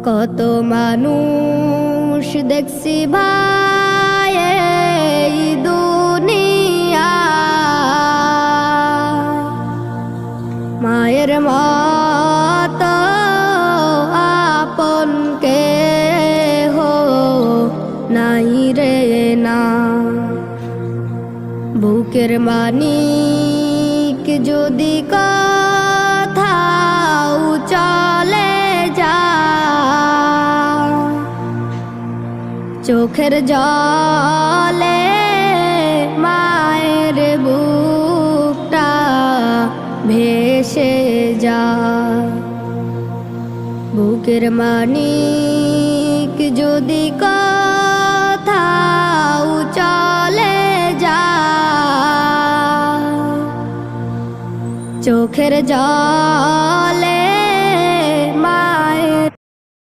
কত মানুষ দেখছি ভাই এই দুনিয়া, মায়ের মতো আপন কেহ নাই রে না। বুকের মানিক যদি কোথাও চলে যায়, চোখের জলে মায়ের বুকটা ভেসে যায়। বুকের মানিক যদি কোথাও চলে যায়, চোখের জলে